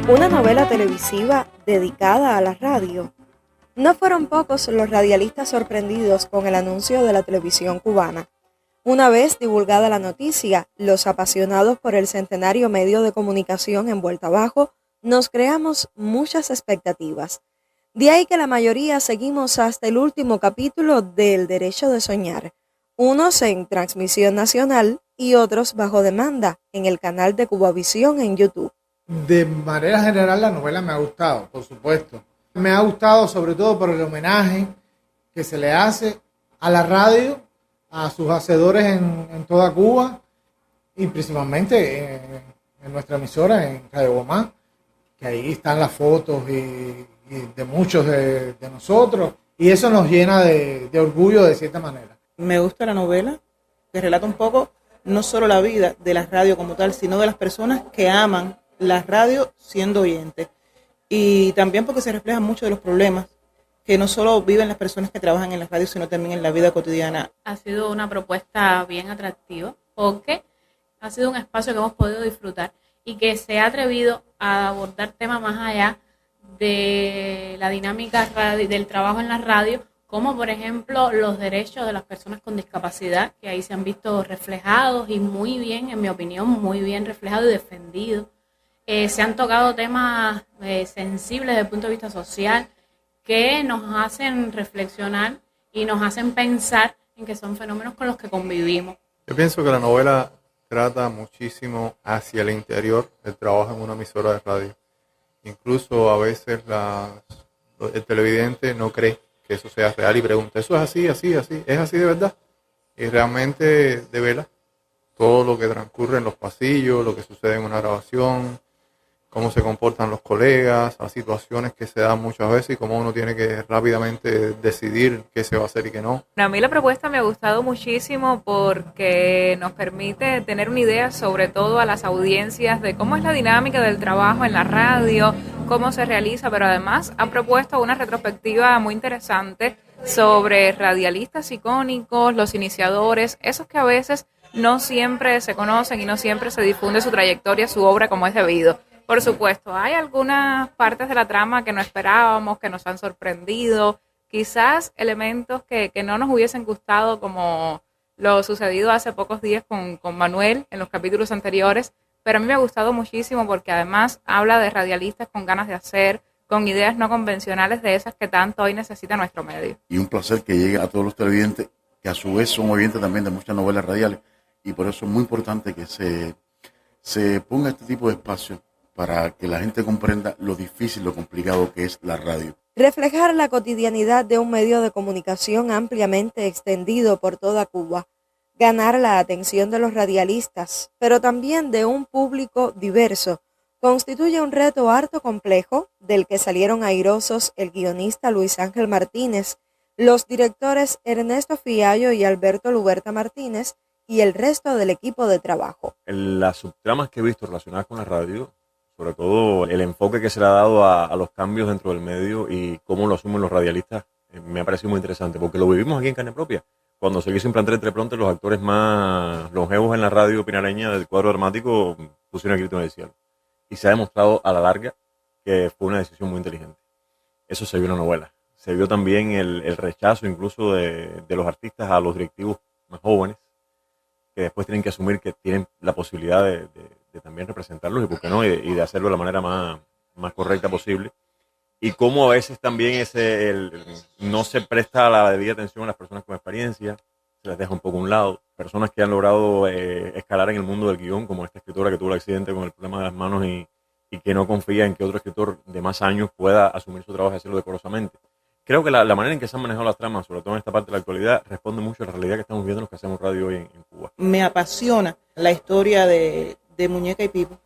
una novela televisiva dedicada a la radio. No fueron pocos los radialistas sorprendidos con el anuncio de la televisión cubana. Una vez divulgada la noticia, los apasionados por el centenario medio de comunicación en vuelta abajo nos creamos muchas expectativas. De ahí que la mayoría seguimos hasta el último capítulo de El Derecho de Soñar, unos en transmisión nacional y otros bajo demanda en el canal de Cubavisión en YouTube. De manera general la novela me ha gustado, por supuesto. Me ha gustado sobre todo por el homenaje que se le hace a la radio, a sus hacedores en toda Cuba y principalmente en nuestra emisora, en Radio Guamá, que ahí están las fotos y de muchos de nosotros, y eso nos llena de orgullo de cierta manera. Me gusta la novela, que relata un poco no solo la vida de la radio como tal, sino de las personas que aman la radio siendo oyentes. Y también porque se reflejan muchos de los problemas que no solo viven las personas que trabajan en la radio, sino también en la vida cotidiana. Ha sido una propuesta bien atractiva porque ha sido un espacio que hemos podido disfrutar y que se ha atrevido a abordar temas más allá de la dinámica del trabajo en la radio, como por ejemplo los derechos de las personas con discapacidad, que ahí se han visto reflejados y muy bien, en mi opinión, muy bien reflejados y defendidos. Se han tocado temas sensibles desde el punto de vista social que nos hacen reflexionar y nos hacen pensar en que son fenómenos con los que convivimos. Yo pienso que la novela trata muchísimo hacia el interior del trabajo en una emisora de radio. Incluso a veces el televidente no cree que eso sea real y pregunta, ¿eso es así, así, así? ¿Es así de verdad? Y realmente devela todo lo que transcurre en los pasillos, lo que sucede en una grabación, cómo se comportan los colegas, las situaciones que se dan muchas veces y cómo uno tiene que rápidamente decidir qué se va a hacer y qué no. A mí la propuesta me ha gustado muchísimo porque nos permite tener una idea sobre todo a las audiencias de cómo es la dinámica del trabajo en la radio, cómo se realiza, pero además ha propuesto una retrospectiva muy interesante sobre radialistas icónicos, los iniciadores, esos que a veces no siempre se conocen y no siempre se difunde su trayectoria, su obra como es debido. Por supuesto, hay algunas partes de la trama que no esperábamos, que nos han sorprendido, quizás elementos que no nos hubiesen gustado, como lo sucedido hace pocos días con Manuel en los capítulos anteriores, pero a mí me ha gustado muchísimo porque además habla de radialistas con ganas de hacer, con ideas no convencionales de esas que tanto hoy necesita nuestro medio. Y un placer que llegue a todos los televidentes, que a su vez son oyentes también de muchas novelas radiales, y por eso es muy importante que se ponga este tipo de espacio para que la gente comprenda lo difícil, lo complicado que es la radio. Reflejar la cotidianidad de un medio de comunicación ampliamente extendido por toda Cuba, ganar la atención de los radialistas, pero también de un público diverso, constituye un reto harto complejo del que salieron airosos el guionista Luis Ángel Martínez, los directores Ernesto Fiallo y Alberto Luberta Martínez y el resto del equipo de trabajo. Las subtramas que he visto relacionadas con la radio, sobre todo el enfoque que se le ha dado a los cambios dentro del medio y cómo lo asumen los radialistas, me ha parecido muy interesante, porque lo vivimos aquí en carne propia. Cuando se quiso implantar el teleprompter, los actores más longevos en la radio pinareña del cuadro dramático pusieron el grito en el cielo. Y se ha demostrado a la larga que fue una decisión muy inteligente. Eso se vio en la novela. Se vio también el rechazo incluso de los artistas a los directivos más jóvenes, que después tienen que asumir que tienen la posibilidad de también representarlos y por qué no, y de hacerlo de la manera más correcta posible. Y cómo a veces también no se presta la debida atención a las personas con experiencia, se les deja un poco a un lado. Personas que han logrado escalar en el mundo del guión, como esta escritora que tuvo el accidente con el problema de las manos y que no confía en que otro escritor de más años pueda asumir su trabajo y hacerlo decorosamente. Creo que la manera en que se han manejado las tramas, sobre todo en esta parte de la actualidad, responde mucho a la realidad que estamos viendo los que hacemos radio hoy en Cuba. Me apasiona la historia de Muñeca y Pipo,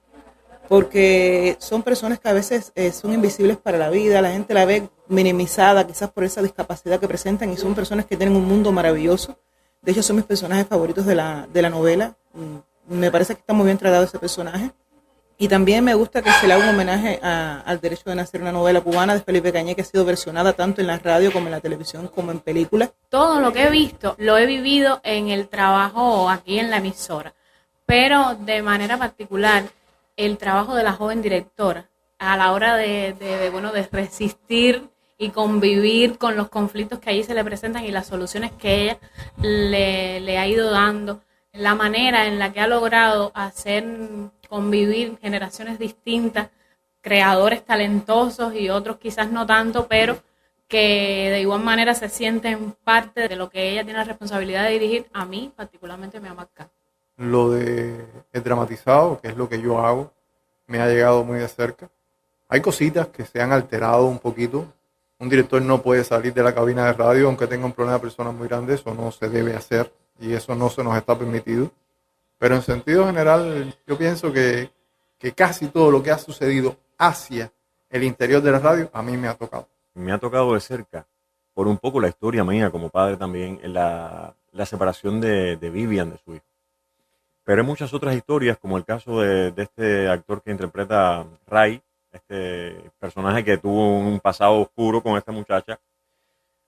porque son personas que a veces son invisibles para la vida, la gente la ve minimizada quizás por esa discapacidad que presentan, y son personas que tienen un mundo maravilloso. De hecho, son mis personajes favoritos de la novela. Me parece que está muy bien tratado ese personaje. Y también me gusta que se le haga un homenaje al derecho de nacer, una novela cubana de Felipe Cañé, que ha sido versionada tanto en la radio como en la televisión como en películas. Todo lo que he visto lo he vivido en el trabajo aquí en la emisora, pero de manera particular el trabajo de la joven directora a la hora de resistir y convivir con los conflictos que allí se le presentan y las soluciones que ella le ha ido dando, la manera en la que ha logrado hacer convivir generaciones distintas, creadores talentosos y otros quizás no tanto, pero que de igual manera se sienten parte de lo que ella tiene la responsabilidad de dirigir, a mí particularmente me ha marcado. Lo de el dramatizado, que es lo que yo hago, me ha llegado muy de cerca. Hay cositas que se han alterado un poquito. Un director no puede salir de la cabina de radio aunque tenga un problema de personas muy grandes, eso no se debe hacer y eso no se nos está permitido. Pero en sentido general, yo pienso que casi todo lo que ha sucedido hacia el interior de la radio, a mí me ha tocado. Me ha tocado de cerca, por un poco la historia mía como padre también, la separación de Vivian, de su hijo. Pero hay muchas otras historias, como el caso de este actor que interpreta Ray, este personaje que tuvo un pasado oscuro con esta muchacha.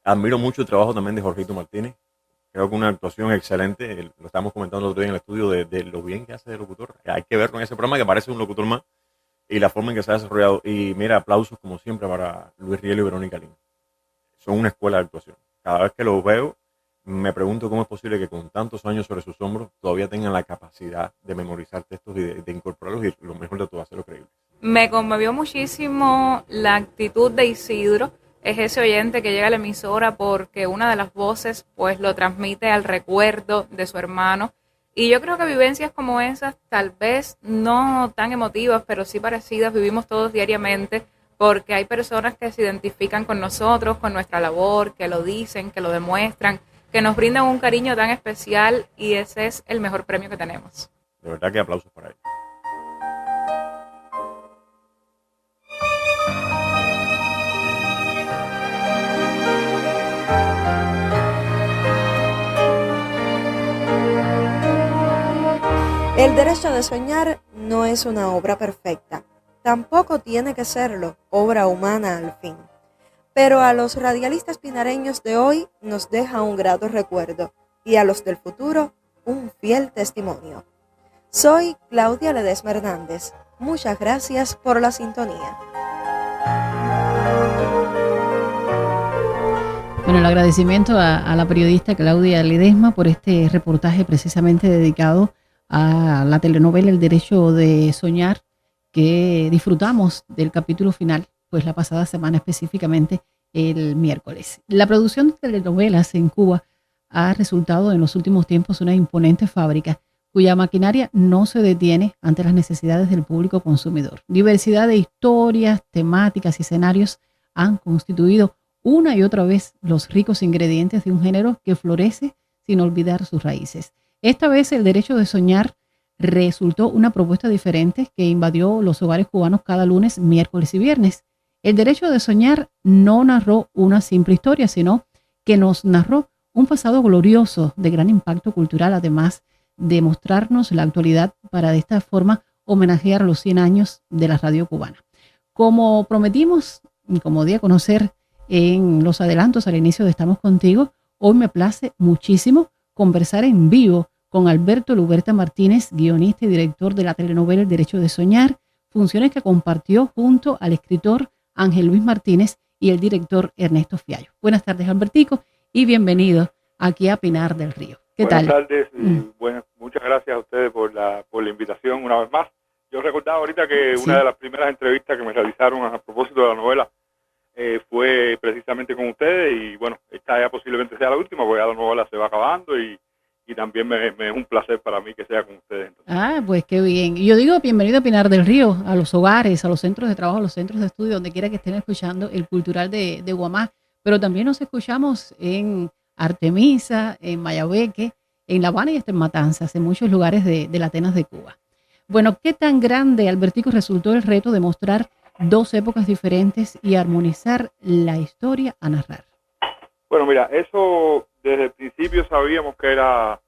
Admiro mucho el trabajo también de Jorgito Martínez. Creo que una actuación excelente. Lo estábamos comentando el otro día en el estudio de lo bien que hace de locutor. Hay que verlo en ese programa que parece un locutor más y la forma en que se ha desarrollado. Y mira, aplausos como siempre para Luis Rielo y Verónica Lin. Son una escuela de actuación. Cada vez que los veo, me pregunto cómo es posible que con tantos años sobre sus hombros todavía tengan la capacidad de memorizar textos y de incorporarlos y lo mejor de todo, hacerlo creíble. Me conmovió muchísimo la actitud de Isidro, es ese oyente que llega a la emisora porque una de las voces pues lo transmite al recuerdo de su hermano. Y yo creo que vivencias como esas, tal vez no tan emotivas, pero sí parecidas, vivimos todos diariamente, porque hay personas que se identifican con nosotros, con nuestra labor, que lo dicen, que lo demuestran, que nos brindan un cariño tan especial y ese es el mejor premio que tenemos. De verdad que aplausos para ellos. El derecho de soñar no es una obra perfecta, tampoco tiene que serlo, obra humana al fin. Pero a los radialistas pinareños de hoy nos deja un grato recuerdo y a los del futuro un fiel testimonio. Soy Claudia Ledesma Hernández. Muchas gracias por la sintonía. Bueno, el agradecimiento a la periodista Claudia Ledesma por este reportaje precisamente dedicado a la telenovela El Derecho de Soñar, que disfrutamos del capítulo final, pues la pasada semana, específicamente el miércoles. La producción de telenovelas en Cuba ha resultado en los últimos tiempos una imponente fábrica cuya maquinaria no se detiene ante las necesidades del público consumidor. Diversidad de historias, temáticas y escenarios han constituido una y otra vez los ricos ingredientes de un género que florece sin olvidar sus raíces. Esta vez El Derecho de Soñar resultó una propuesta diferente que invadió los hogares cubanos cada lunes, miércoles y viernes. El Derecho de Soñar no narró una simple historia, sino que nos narró un pasado glorioso de gran impacto cultural, además de mostrarnos la actualidad para de esta forma homenajear los 100 años de la radio cubana. Como prometimos y como di a conocer en los adelantos al inicio de Estamos Contigo, hoy me place muchísimo conversar en vivo con Alberto Luberta Martínez, guionista y director de la telenovela El Derecho de Soñar, funciones que compartió junto al escritor Ángel Luis Martínez y el director Ernesto Fiallo. Buenas tardes, Albertico, y bienvenido aquí a Pinar del Río. ¿Qué tal? Buenas tardes y muchas gracias a ustedes por la invitación una vez más. Yo recordaba ahorita que una de las primeras entrevistas que me realizaron a propósito de la novela fue precisamente con ustedes y bueno, esta ya posiblemente sea la última porque ya la novela se va acabando y también me es un placer para mí que sea con ustedes. Entonces. Ah, pues qué bien. Yo digo bienvenido a Pinar del Río, a los hogares, a los centros de trabajo, a los centros de estudio, donde quiera que estén escuchando el Cultural de Guamá, pero también nos escuchamos en Artemisa, en Mayabeque, en La Habana y hasta en Matanzas, en muchos lugares de la Atenas de Cuba. Bueno, ¿qué tan grande, Albertico, resultó el reto de mostrar dos épocas diferentes y armonizar la historia a narrar? Bueno, mira, eso desde el principio sabíamos que era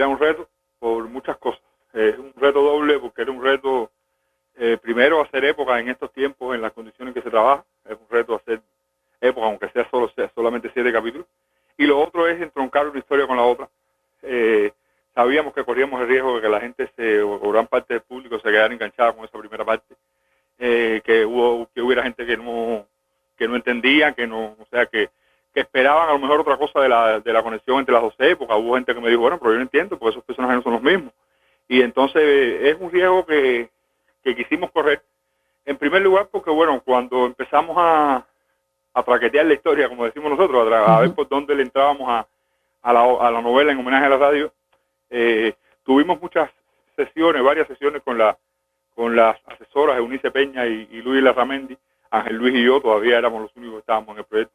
un reto por muchas cosas. Es un reto doble porque era un reto, primero, hacer época en estos tiempos, en las condiciones en que se trabaja. Es un reto hacer época, aunque sea solamente 7 capítulos. Y lo otro es entroncar una historia con la otra. Sabíamos que corríamos el riesgo de que la gente o gran parte del público se quedara enganchada con esa primera parte. que hubiera gente que no entendía, o sea, que esperaban a lo mejor otra cosa de la conexión entre las dos épocas. Hubo gente que me dijo, bueno, pero yo no entiendo, porque esos personajes no son los mismos. Y entonces es un riesgo que quisimos correr. En primer lugar, porque bueno, cuando empezamos a traquetear la historia, como decimos nosotros, a ver por dónde le entrábamos a la novela en homenaje a la radio, tuvimos varias sesiones con las asesoras Eunice Peña y Luis Larramendi. Ángel Luis y yo todavía éramos los únicos que estábamos en el proyecto.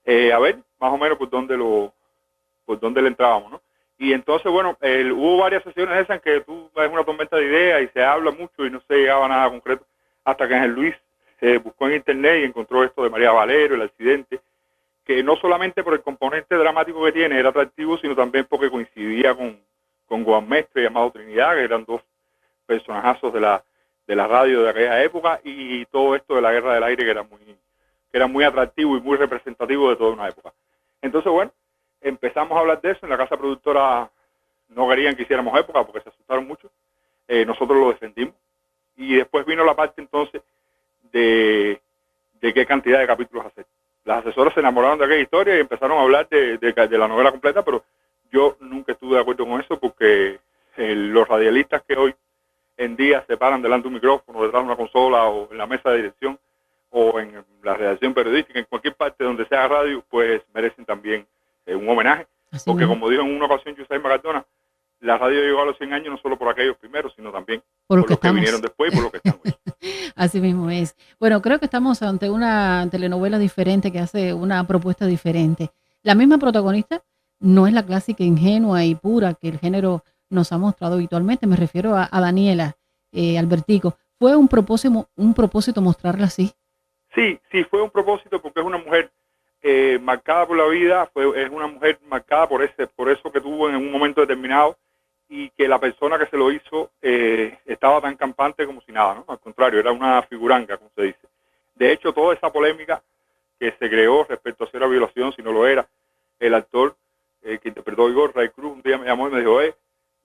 A ver más o menos por dónde le entrábamos, ¿no? Y entonces, bueno, hubo varias sesiones esas en que tú ves una tormenta de ideas y se habla mucho y no se llegaba a nada concreto, hasta que Ángel Luis buscó en internet y encontró esto de María Valero, el accidente, que no solamente por el componente dramático que tiene era atractivo, sino también porque coincidía con Juan Mestre y Amado Trinidad, que eran dos personajazos de la radio de aquella época, y todo esto de la Guerra del Aire, que era muy atractivo y muy representativo de toda una época. Entonces, bueno, empezamos a hablar de eso. En la casa productora no querían que hiciéramos época porque se asustaron mucho. Nosotros lo defendimos. Y después vino la parte entonces de qué cantidad de capítulos hacer. Las asesoras se enamoraron de aquella historia y empezaron a hablar de la novela completa, pero yo nunca estuve de acuerdo con eso, porque los radialistas que hoy en día se paran delante de un micrófono, detrás de una consola o en la mesa de dirección o en la redacción periodística, en cualquier parte donde sea radio, pues merecen también un homenaje. Así Porque mismo. como dijo en una ocasión José Cardona, la radio llegó a los 100 años no solo por aquellos primeros, sino también Por por lo los que que vinieron estamos. después y por los que están hoy. Así mismo es. Bueno, creo que estamos ante una telenovela diferente que hace una propuesta diferente. La misma protagonista no es la clásica ingenua y pura que el género nos ha mostrado habitualmente. Me refiero a Daniela Albertico. ¿Fue un propósito mostrarla así? Sí, fue un propósito, porque es una mujer marcada por la vida, es una mujer marcada por eso que tuvo en un momento determinado, y que la persona que se lo hizo estaba tan campante como si nada, ¿no? Al contrario, era una figuranga, como se dice. De hecho, toda esa polémica que se creó respecto a si era violación, si no lo era, el actor que interpretó a Igor, Ray Cruz, un día me llamó y me dijo,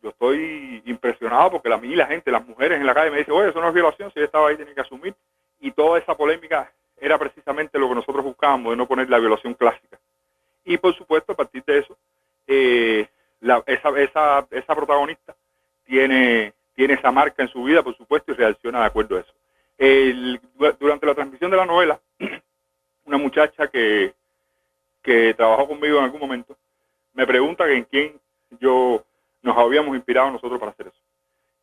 yo estoy impresionado porque la gente, las mujeres en la calle me dicen, eso no es violación, si ella estaba ahí tenía que asumir. Y toda esa polémica era precisamente lo que nosotros buscábamos, de no poner la violación clásica. Y por supuesto, a partir de eso, esa protagonista tiene esa marca en su vida, por supuesto, y reacciona de acuerdo a eso. Durante la transmisión de la novela, una muchacha que trabajó conmigo en algún momento me pregunta que en quién nos habíamos inspirado nosotros para hacer eso.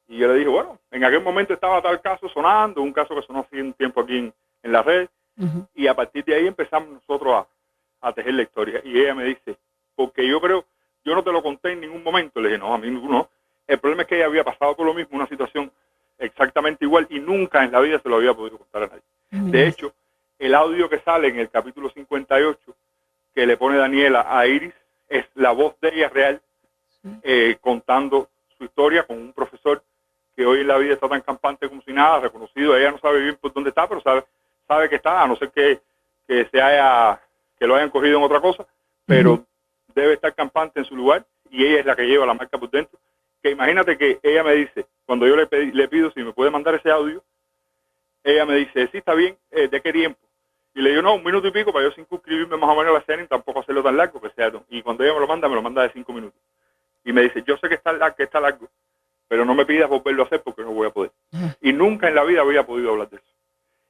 Y yo le dije, bueno, en aquel momento estaba tal caso sonando, un caso que sonó hace un tiempo aquí en la red, y a partir de ahí empezamos nosotros a tejer la historia. Y ella me dice, porque yo no te lo conté en ningún momento. Le dije, no, a mí no. El problema es que ella había pasado por lo mismo, una situación exactamente igual, y nunca en la vida se lo había podido contar a nadie. De hecho, el audio que sale en el capítulo 58, que le pone Daniela a Iris, es la voz de ella real, contando su historia con un profesor que hoy en la vida está tan campante como si nada, reconocido. Ella no sabe bien por dónde está, pero sabe que está, a no ser que lo hayan cogido en otra cosa, pero debe estar campante en su lugar, y ella es la que lleva la marca por dentro. Que imagínate que ella me dice, cuando yo le pido si me puede mandar ese audio, ella me dice, sí, está bien, ¿de qué tiempo? Y le digo, no, 1 minuto y pico, para yo circunscribirme más o menos a la escena y tampoco hacerlo tan largo que sea. Y cuando ella me lo manda de 5 minutos. Y me dice, yo sé que está largo, pero no me pidas volverlo a hacer porque no voy a poder. Y nunca en la vida había podido hablar de eso.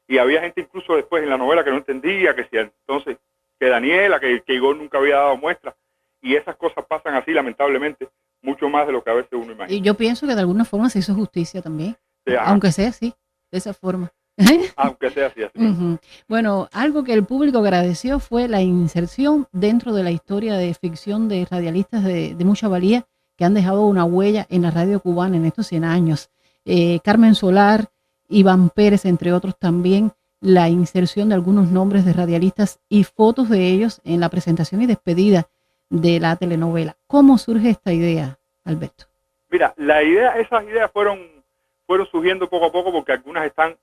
Y había gente incluso después en la novela que no entendía, que si entonces, que Daniela, que Igor nunca había dado muestras. Y esas cosas pasan así, lamentablemente, mucho más de lo que a veces uno imagina. Y yo pienso que de alguna forma se hizo justicia también, aunque sea así, de esa forma. Aunque sea así. Bueno, algo que el público agradeció fue la inserción dentro de la historia de ficción de radialistas de mucha valía que han dejado una huella en la radio cubana en estos 100 años. Carmen Solar, Iván Pérez, entre otros también, la inserción de algunos nombres de radialistas y fotos de ellos en la presentación y despedida de la telenovela. ¿Cómo surge esta idea, Alberto? Mira, esas ideas fueron surgiendo poco a poco, porque algunas están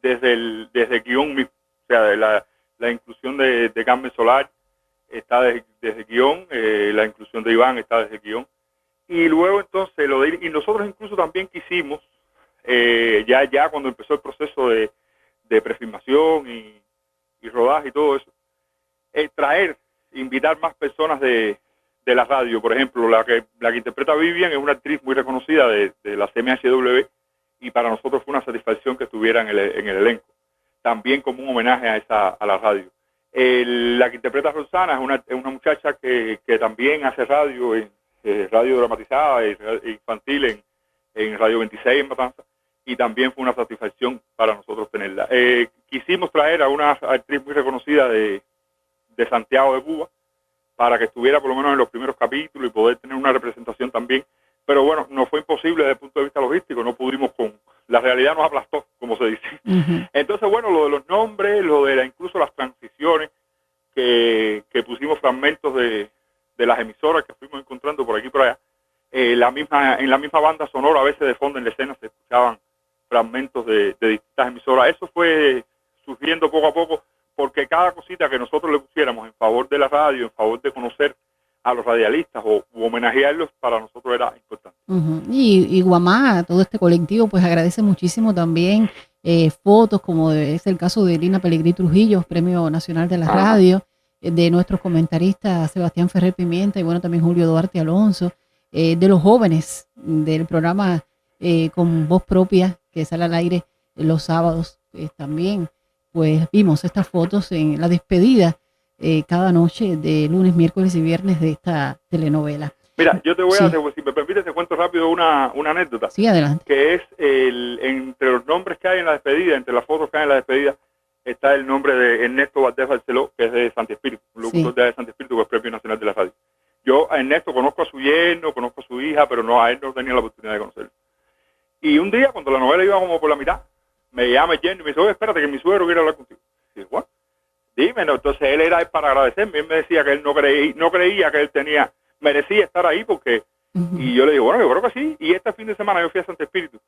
desde el guión mismo. O sea, la inclusión de Carmen Solar está desde el guión, la inclusión de Iván está desde el guión. Y luego entonces y nosotros incluso también quisimos, ya cuando empezó el proceso de de prefilmación y rodaje y todo eso, invitar más personas de la radio. Por ejemplo, la que interpreta a Vivian es una actriz muy reconocida de la CMHW, y para nosotros fue una satisfacción que estuviera en el elenco, también como un homenaje a la radio. La que interpreta a Rosana es una muchacha que también hace radio, radio dramatizada e infantil en Radio 26 en Matanza, y también fue una satisfacción para nosotros tenerla. Quisimos traer a una actriz muy reconocida de Santiago de Cuba, para que estuviera por lo menos en los primeros capítulos y poder tener una representación también. Pero bueno, no fue imposible desde el punto de vista logístico, no pudimos la realidad nos aplastó, como se dice. Ujú. Entonces, bueno, lo de los nombres, incluso las transiciones, que pusimos fragmentos de las emisoras que fuimos encontrando por aquí y por allá. En la misma banda sonora, a veces de fondo en la escena se escuchaban fragmentos de distintas emisoras. Eso fue surgiendo poco a poco, porque cada cosita que nosotros le pusiéramos en favor de la radio, en favor de conocer a los radialistas u homenajearlos, para nosotros era importante. Ujú. Y Guamá, todo este colectivo, pues agradece muchísimo también fotos, como es el caso de Lina Pelegrí Trujillo, Premio Nacional de la Radio, de nuestros comentaristas Sebastián Ferrer Pimienta y bueno, también Julio Duarte Alonso, de los jóvenes del programa con voz propia que sale al aire los sábados también. Pues vimos estas fotos en la despedida cada noche de lunes, miércoles y viernes de esta telenovela. Mira, yo te voy Sí. si me permites, te cuento rápido una anécdota. Sí, adelante. Que es entre los nombres que hay en la despedida, entre las fotos que hay en la despedida, está el nombre de Ernesto Valdés Barceló, que es de Santi Espíritu, un locutor de Santi Espíritu, que es Premio Nacional de la Radio. Yo a Ernesto conozco a su yerno, conozco a su hija, pero no, a él no tenía la oportunidad de conocerlo. Y un día, cuando la novela iba como por la mitad, me llama el yerno y me dice: oye, espérate, que mi suegro quiere hablar contigo. Y digo, bueno, dime, ¿no? Entonces él era para agradecerme. Él me decía que él no creía que él merecía estar ahí, porque... Y yo le digo, bueno, yo creo que sí. Y este fin de semana yo fui a Santo Espíritu,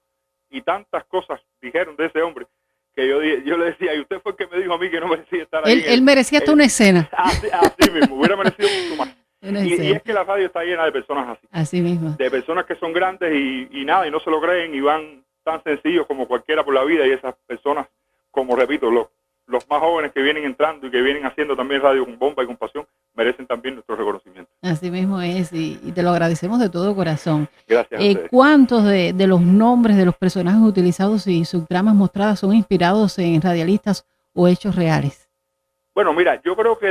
y tantas cosas dijeron de ese hombre, que yo le decía, y usted fue el que me dijo a mí que no merecía estar ahí. Él merecía hasta una escena. Así mismo, hubiera merecido mucho más. Una Y escena. es que la radio está llena de personas así. Así mismo. De personas que son grandes y nada, y no se lo creen, y van tan sencillos como cualquiera por la vida. Y esas personas, como repito, los más jóvenes que vienen entrando y que vienen haciendo también radio con bomba y con pasión, merecen también nuestro reconocimiento. Así mismo es, y te lo agradecemos de todo corazón. Gracias a ustedes. ¿Cuántos de los nombres de los personajes utilizados y subtramas mostradas son inspirados en radialistas o hechos reales? Bueno, mira, yo creo que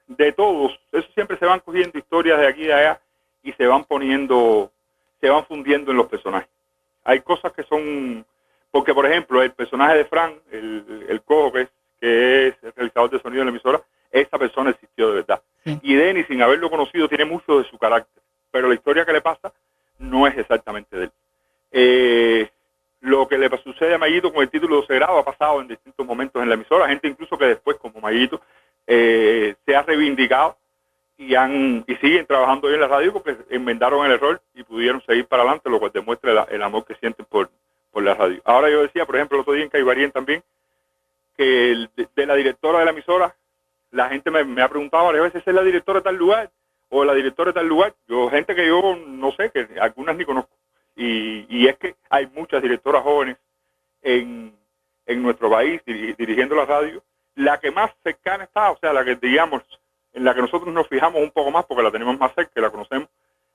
de todos, eso siempre se van cogiendo historias de aquí y de allá, y se van fundiendo en los personajes. Hay cosas que son, porque por ejemplo, el personaje de Fran, el cojo que es el realizador de sonido en la emisora, esa persona existió de verdad. Sí. Y Denny, sin haberlo conocido, tiene mucho de su carácter, pero la historia que le pasa no es exactamente de él. Lo que le sucede a Mayito con el título de 12 grado ha pasado en distintos momentos en la emisora, gente incluso que después, como Mayito, se ha reivindicado y siguen trabajando hoy en la radio porque enmendaron el error y pudieron seguir para adelante, lo cual demuestra el amor que sienten por la radio. Ahora yo decía, por ejemplo, el otro día en Caibarien también, que de la directora de la emisora, la gente me ha preguntado varias veces: ¿es la directora de tal lugar? O la directora de tal lugar. Gente que yo no sé, que algunas ni conozco. Y es que hay muchas directoras jóvenes en nuestro país dirigiendo la radio. La que más cercana está, o sea, la que digamos, en la que nosotros nos fijamos un poco más porque la tenemos más cerca, que la conocemos,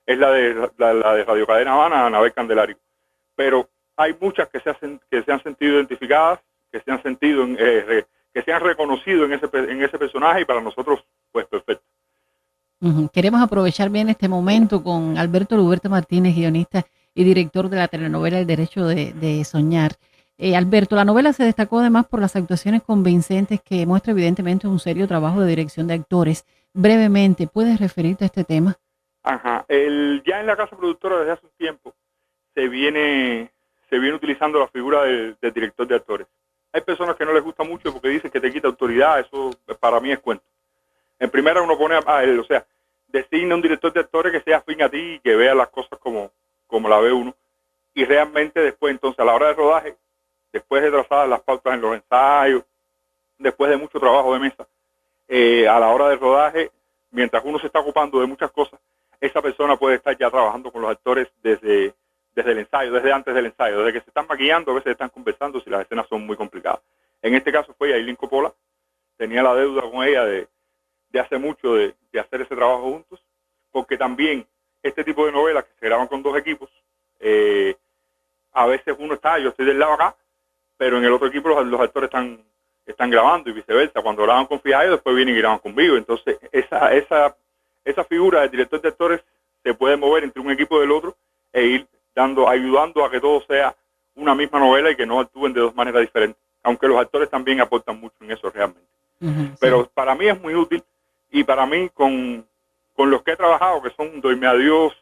es la de Radio Cadena Habana, Anabel Candelario. Pero hay muchas que se han sentido identificadas, que se han sentido que se han reconocido en ese personaje, y para nosotros, pues, perfecto. Ujú. Queremos aprovechar bien este momento con Alberto Luberto Martínez, guionista y director de la telenovela El Derecho de Soñar. Alberto, la novela se destacó además por las actuaciones convincentes, que muestra evidentemente un serio trabajo de dirección de actores. Brevemente, ¿puedes referirte a este tema? Ajá. Ya en la casa productora desde hace un tiempo se viene utilizando la figura del director de actores. Hay personas que no les gusta mucho porque dicen que te quita autoridad. Eso para mí es cuento. En primera uno pone designa un director de actores que sea afín a ti y que vea las cosas como la ve uno. Y realmente después, entonces, a la hora de rodaje, después de trazar las pautas en los ensayos, después de mucho trabajo de mesa, a la hora del rodaje, mientras uno se está ocupando de muchas cosas, esa persona puede estar ya trabajando con los actores desde desde el ensayo, desde antes del ensayo, desde que se están maquillando, a veces están conversando si las escenas son muy complicadas. En este caso fue Yailin Coppola, tenía la deuda con ella de hace mucho de hacer ese trabajo juntos, porque también este tipo de novelas que se graban con dos equipos, a veces uno está, yo estoy del lado acá, pero en el otro equipo los actores están grabando y viceversa. Cuando graban con Fijayo, después vienen y graban conmigo. Entonces, esa figura del director de actores se puede mover entre un equipo y el otro e ir ayudando a que todo sea una misma novela y que no actúen de dos maneras diferentes. Aunque los actores también aportan mucho en eso realmente. Pero para mí es muy útil y para mí con los que he trabajado, que son Doime Adiós,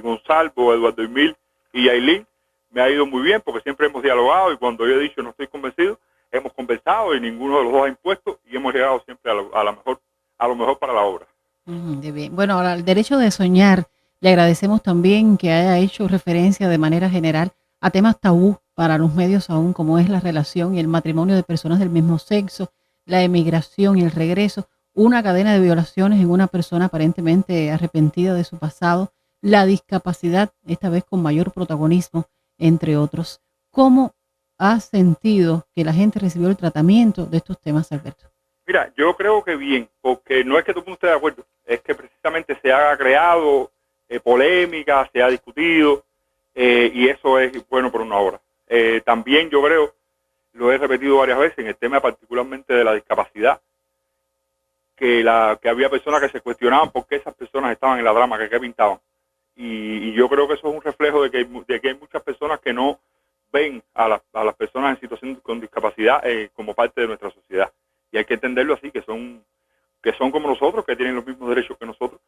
Gonzalo, Eduardo Emil y Yailin, me ha ido muy bien porque siempre hemos dialogado y cuando yo he dicho no estoy convencido, hemos conversado y ninguno de los dos ha impuesto y hemos llegado siempre a lo mejor para la obra. De bien. Bueno, ahora el derecho de soñar, le agradecemos también que haya hecho referencia de manera general a temas tabú para los medios aún, como es la relación y el matrimonio de personas del mismo sexo, la emigración y el regreso, una cadena de violaciones en una persona aparentemente arrepentida de su pasado, la discapacidad, esta vez con mayor protagonismo, entre otros. ¿Cómo has sentido que la gente recibió el tratamiento de estos temas, Alberto? Mira, yo creo que bien, porque no es que todo el mundo esté de acuerdo, es que precisamente se ha creado polémica, se ha discutido, y eso es bueno por una hora. También yo creo, lo he repetido varias veces, en el tema particularmente de la discapacidad, que había personas que se cuestionaban por qué esas personas estaban en la drama, que qué pintaban. Y yo creo que eso es un reflejo de que hay muchas personas que no ven a las personas en situación con discapacidad como parte de nuestra sociedad. Y hay que entenderlo así, que son como nosotros, que tienen los mismos derechos que nosotros.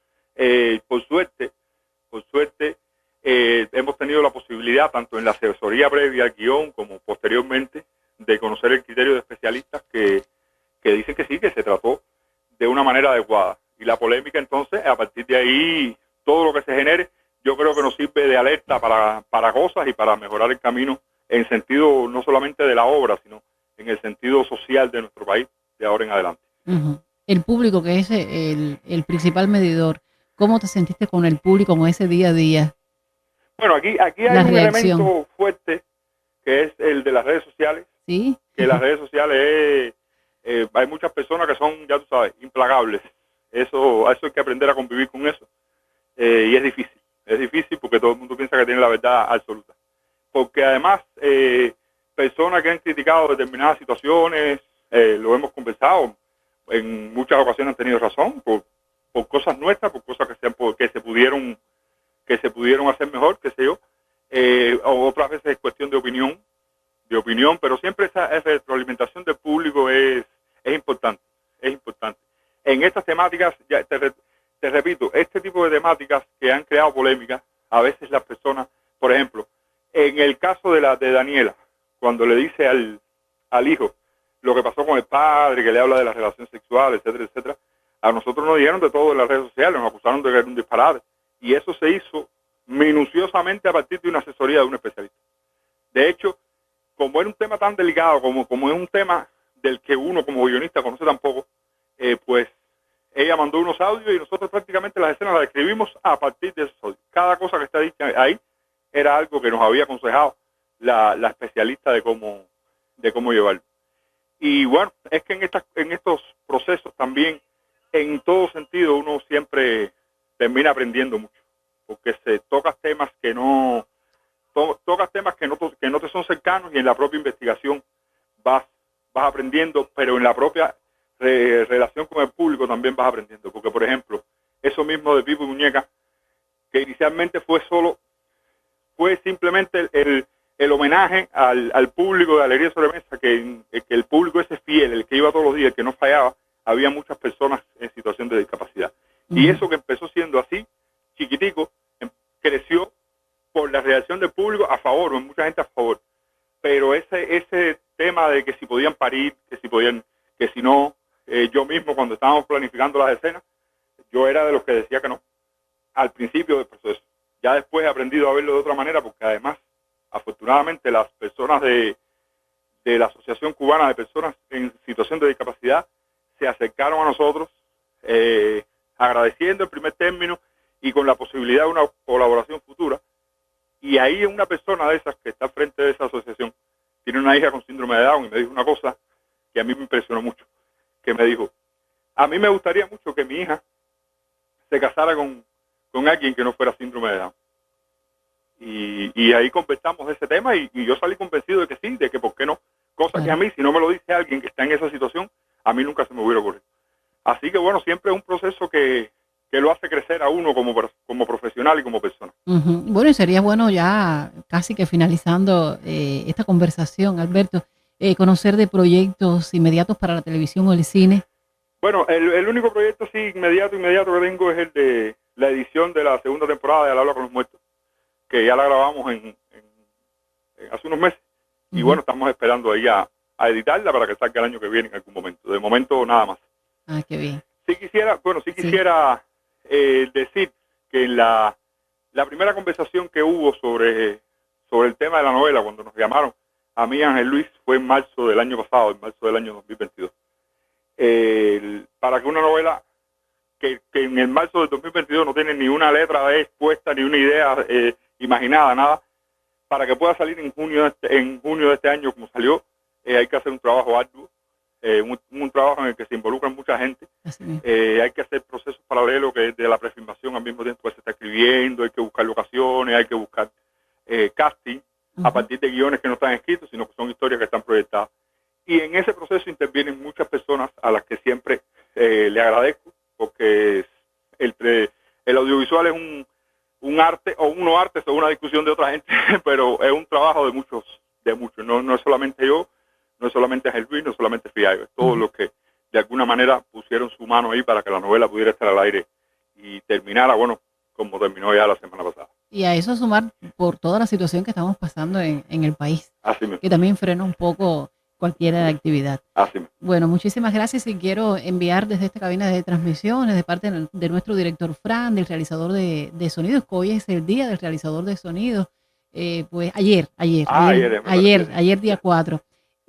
Por suerte, hemos tenido la posibilidad, tanto en la asesoría previa al guión como posteriormente, de conocer el criterio de especialistas que dicen que sí, que se trató de una manera adecuada. Y la polémica, entonces, a partir de ahí, todo lo que se genere, yo creo que nos sirve de alerta para cosas y para mejorar el camino en sentido no solamente de la obra, sino en el sentido social de nuestro país de ahora en adelante. El público, que es el principal medidor, ¿cómo te sentiste con el público en ese día a día? Bueno, aquí hay un elemento fuerte que es el de las redes sociales. Sí. Que las redes sociales hay muchas personas que son, ya tú sabes, implacables. Eso hay que aprender a convivir con eso. Y es difícil porque todo el mundo piensa que tiene la verdad absoluta. Porque además, personas que han criticado determinadas situaciones, lo hemos conversado, en muchas ocasiones han tenido razón por cosas nuestras, por cosas que se pudieron hacer mejor, qué sé yo. Otras veces es cuestión de opinión, pero siempre esa retroalimentación del público es importante. En estas temáticas, ya te repito, este tipo de temáticas que han creado polémicas, a veces las personas, por ejemplo, en el caso de Daniela, cuando le dice al hijo lo que pasó con el padre, que le habla de la relación sexual, etcétera, etcétera, a nosotros nos dijeron de todo en las redes sociales, nos acusaron de que era un disparate, y eso se hizo minuciosamente a partir de una asesoría de un especialista. De hecho, como era un tema tan delicado, como es un tema del que uno como guionista conoce tan poco, pues ella mandó unos audios y nosotros prácticamente las escenas las escribimos a partir de esos audios. Cada cosa que está dicha ahí era algo que nos había aconsejado la especialista de cómo llevarlo. Y bueno, es que en estos procesos también, en todo sentido, uno siempre termina aprendiendo mucho, porque se tocas temas que no te son cercanos y en la propia investigación vas aprendiendo, pero en la propia relación con el público también vas aprendiendo, porque por ejemplo, eso mismo de Pipo y Muñeca, que inicialmente fue simplemente el homenaje al público de Alegría sobre Mesa, que el público ese fiel, el que iba todos los días, el que no fallaba, había muchas personas en situación de discapacidad. Y eso que empezó siendo así, chiquitico, creció por la reacción del público a favor, o mucha gente a favor. Pero ese tema de que si podían parir, que si no, yo mismo cuando estábamos planificando las escenas, yo era de los que decía que no, al principio del proceso. Ya después he aprendido a verlo de otra manera, porque además, afortunadamente, las personas de la Asociación Cubana de Personas en Situación de Discapacidad se acercaron a nosotros, agradeciendo en primer término y con la posibilidad de una colaboración futura, Y ahí una persona de esas que está frente de esa asociación tiene una hija con síndrome de Down y me dijo una cosa que a mí me impresionó mucho, que me dijo, a mí me gustaría mucho que mi hija se casara con alguien que no fuera síndrome de Down. Y ahí conversamos de ese tema y yo salí convencido de que sí, de que por qué no. Cosa que a mí, si no me lo dice alguien que está en esa situación, a mí nunca se me hubiera ocurrido. Así que bueno, siempre es un proceso que lo hace crecer a uno como profesional y como persona. Bueno, y sería bueno ya casi que finalizando esta conversación, Alberto, conocer de proyectos inmediatos para la televisión o el cine. Bueno, el único proyecto sí inmediato que tengo es el de la edición de la segunda temporada de Al habla con los muertos, que ya la grabamos hace unos meses. Y bueno, estamos esperando ahí a editarla para que salga el año que viene en algún momento. De momento nada más. Ah, qué bien. Sí quisiera decir que en la primera conversación que hubo sobre el tema de la novela, cuando nos llamaron a mí y a Ángel Luis, fue en marzo del año pasado, en marzo del año 2022. Para que una novela que en el marzo del 2022 no tiene ni una letra expuesta, ni una idea imaginada, nada, para que pueda salir en junio de este año como salió, hay que hacer un trabajo arduo, un trabajo en el que se involucra mucha gente. Hay que hacer procesos paralelos que de la prefilmación al mismo tiempo que se está escribiendo, hay que buscar locaciones, hay que buscar casting a partir de guiones que no están escritos, sino que son historias que están proyectadas. Y en ese proceso intervienen muchas personas a las que siempre le agradezco, porque el audiovisual es un arte, o uno arte según una discusión de otra gente, pero es un trabajo de muchos, no es solamente yo, no es solamente Ángel Luis, no es solamente Fiallo, es todos los que de alguna manera pusieron su mano ahí para que la novela pudiera estar al aire y terminara, bueno, como terminó ya la semana pasada. Y a eso sumar por toda la situación que estamos pasando en el país, Así mismo. que también frena un poco cualquier actividad. Así mismo. Bueno, muchísimas gracias y quiero enviar desde esta cabina de transmisiones de parte de nuestro director Fran, del realizador de sonidos, que hoy es el día del realizador de sonidos, pues ayer día 4.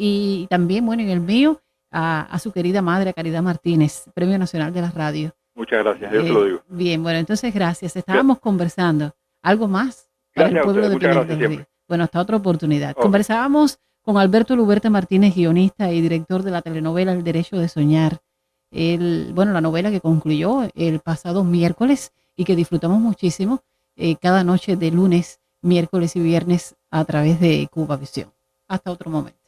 Y también, bueno, en el mío, a su querida madre, a Caridad Martínez, Premio Nacional de la Radio. Muchas gracias, yo te lo digo. Bien, bueno, entonces gracias. Estábamos conversando. ¿Algo más para Gracias el pueblo de muchas Pinar gracias del siempre. Río? Bueno, hasta otra oportunidad. Okay. Conversábamos con Alberto Luberte Martínez, guionista y director de la telenovela El Derecho de Soñar. La novela que concluyó el pasado miércoles y que disfrutamos muchísimo cada noche de lunes, miércoles y viernes a través de Cuba Visión. Hasta otro momento.